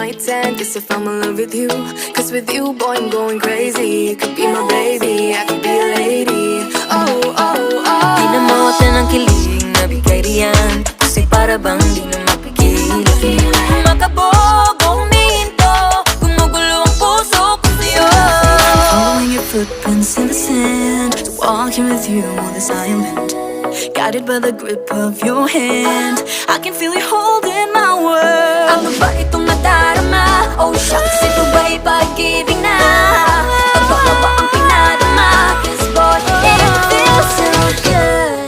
night 10. Guess if I'm in love with you, cause with you, boy, I'm going crazy. You could be my baby, I could be a lady. Oh, oh, oh. Di na mawala ng kilig na bigay riyan, kasi para bang di na mapigilan. Makabog o humihinto, gumugulo ang puso ko sa'yo. Following your footprints in the sand, walking with you on this island, guided by the grip of your hand. I can feel you holding my world. Ano ba itong nadarama? Oh shucks, ito ba'y pag-ibig na? Totoo ba ang pinadama? 'Cause boy, it feels so good.